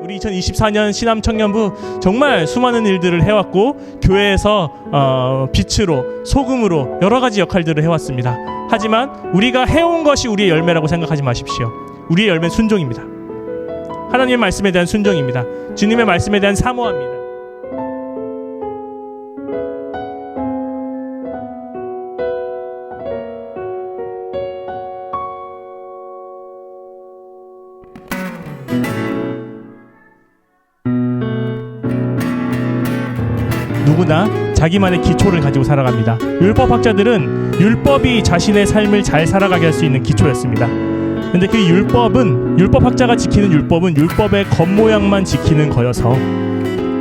우리 2024년 신암청년부 정말 수많은 일들을 해왔고 교회에서 빛으로 소금으로 여러 가지 역할들을 해왔습니다. 하지만 우리가 해온 것이 우리의 열매라고 생각하지 마십시오. 우리의 열매는 순종입니다. 하나님의 말씀에 대한 순종입니다. 주님의 말씀에 대한 사모합니다. 누구나 자기만의 기초를 가지고 살아갑니다. 율법학자들은 율법이 자신의 삶을 잘 살아가게 할 수 있는 기초였습니다. 근데 그 율법학자가 지키는 율법은 율법의 겉모양만 지키는 거여서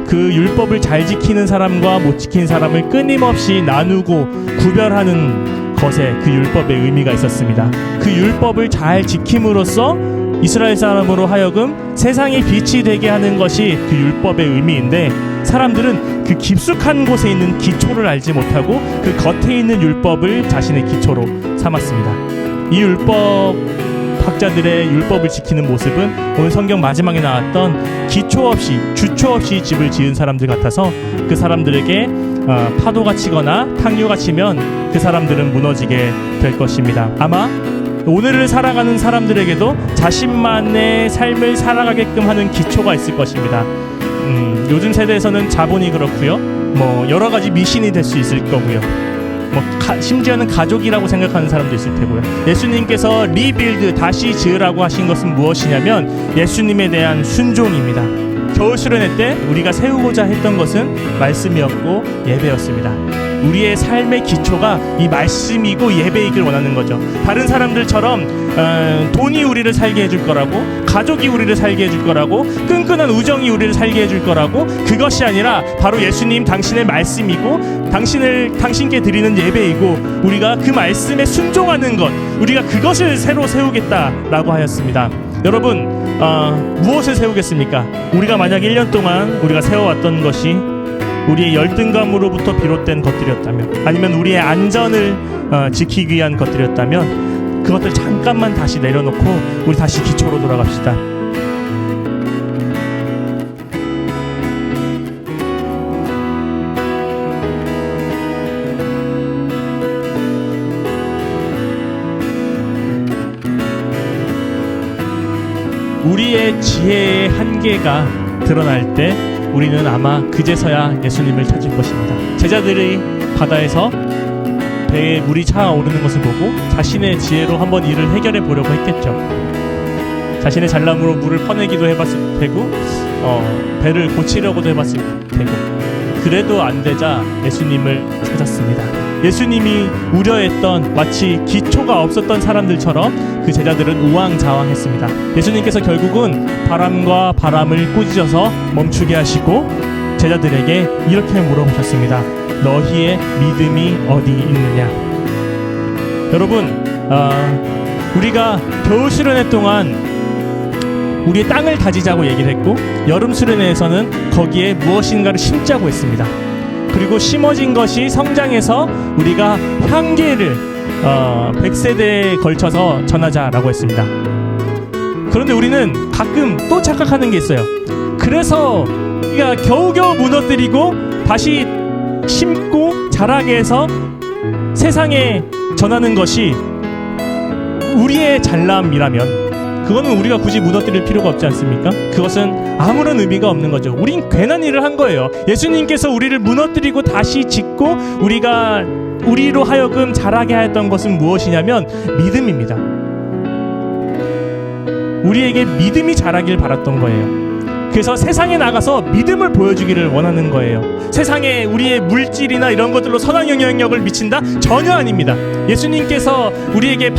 그 율법을 잘 지키는 사람과 못 지키는 사람을 끊임없이 나누고 구별하는 것에 그 율법의 의미가 있었습니다. 그 율법을 잘 지킴으로써 이스라엘 사람으로 하여금 세상의 빛이 되게 하는 것이 그 율법의 의미인데, 사람들은 그 깊숙한 곳에 있는 기초를 알지 못하고 그 겉에 있는 율법을 자신의 기초로 삼았습니다. 이 율법학자들의 율법을 지키는 모습은 오늘 성경 마지막에 나왔던 기초 없이 주초 없이 집을 지은 사람들 같아서 그 사람들에게 파도가 치거나 탕류가 치면 그 사람들은 무너지게 될 것입니다. 아마 오늘을 살아가는 사람들에게도 자신만의 삶을 살아가게끔 하는 기초가 있을 것입니다. 요즘 세대에서는 자본이 그렇고요. 여러 가지 미신이 될 수 있을 거고요. 심지어는 가족이라고 생각하는 사람도 있을 테고요. 예수님께서 리빌드, 다시 지으라고 하신 것은 무엇이냐면 예수님에 대한 순종입니다. 겨울 수련회 때 우리가 세우고자 했던 것은 말씀이었고 예배였습니다. 우리의 삶의 기초가 이 말씀이고 예배이길 원하는 거죠. 다른 사람들처럼 돈이 우리를 살게 해줄 거라고, 가족이 우리를 살게 해줄 거라고, 끈끈한 우정이 우리를 살게 해줄 거라고, 그것이 아니라 바로 예수님 당신의 말씀이고 당신께 드리는 예배이고 우리가 그 말씀에 순종하는 것, 우리가 그것을 새로 세우겠다라고 하였습니다. 여러분, 무엇을 세우겠습니까? 우리가 만약 1년 동안 우리가 세워왔던 것이 우리의 열등감으로부터 비롯된 것들이었다면, 아니면 우리의 안전을 지키기 위한 것들이었다면, 그것들 잠깐만 다시 내려놓고 우리 다시 기초로 돌아갑시다. 우리의 지혜의 한계가 드러날 때 우리는 아마 그제서야 예수님을 찾을 것입니다. 제자들이 바다에서 배에 물이 차오르는 것을 보고 자신의 지혜로 한번 이를 해결해 보려고 했겠죠. 자신의 잘남으로 물을 퍼내기도 해봤을 테고 배를 고치려고도 해봤을 테고, 그래도 안 되자 예수님을 찾았습니다. 예수님이 우려했던 마치 기초가 없었던 사람들처럼 그 제자들은 우왕좌왕했습니다. 예수님께서 결국은 바람과 바람을 꾸짖어서 멈추게 하시고 제자들에게 이렇게 물어보셨습니다. 너희의 믿음이 어디 있느냐? 여러분, 우리가 겨울 수련회 동안 우리의 땅을 다지자고 얘기를 했고, 여름 수련회에서는 거기에 무엇인가를 심자고 했습니다. 그리고 심어진 것이 성장해서 우리가 향기를 100세대에 걸쳐서 전하자라고 했습니다. 그런데 우리는 가끔 또 착각하는 게 있어요. 그래서 우리가 겨우겨우 무너뜨리고 다시 심고 자라게 해서 세상에 전하는 것이 우리의 잘남이라면 그거는 우리가 굳이 무너뜨릴 필요가 없지 않습니까? 그것은 아무런 의미가 없는 거죠. 우린 괜한 일을 한 거예요. 예수님께서 우리를 무너뜨리고 다시 짓고 우리로 하여금 자라게 하였던 것은 무엇이냐면 믿음입니다. 우리에게 믿음이 자라길 바랐던 거예요. 그래서 세상에 나가서 믿음을 보여주기를 원하는 거예요. 세상에 우리의 물질이나 이런 것들로 선한 영향력을 미친다? 전혀 아닙니다. 예수님께서 우리에게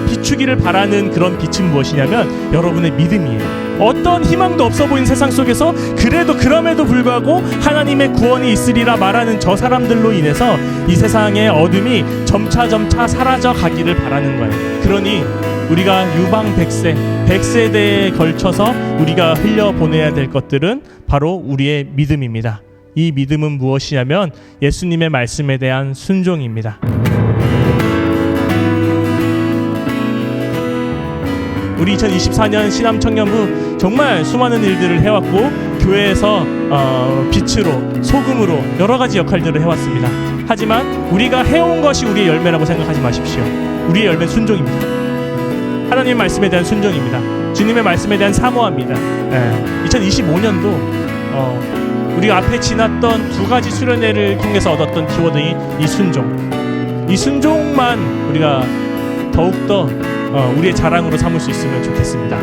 비추기를 바라는 그런 빛은 무엇이냐면 여러분의 믿음이에요. 어떤 희망도 없어 보이는 세상 속에서 그럼에도 불구하고 하나님의 구원이 있으리라 말하는 저 사람들로 인해서 이 세상의 어둠이 점차 사라져 가기를 바라는 거예요. 그러니 우리가 유방 100세대에 걸쳐서 우리가 흘려보내야 될 것들은 바로 우리의 믿음입니다. 이 믿음은 무엇이냐면 예수님의 말씀에 대한 순종입니다. 우리 2024년 신암 청년부 정말 수많은 일들을 해왔고 교회에서 빛으로 소금으로 여러 가지 역할들을 해왔습니다. 하지만 우리가 해온 것이 우리의 열매라고 생각하지 마십시오. 우리의 열매는 순종입니다. 하나님의 말씀에 대한 순종입니다. 주님의 말씀에 대한 사모합니다. 2025년도 우리가 앞에 지났던 두 가지 수련회를 통해서 얻었던 키워드인 이 순종. 이 순종만 우리가 더욱더 우리의 자랑으로 삼을 수 있으면 좋겠습니다.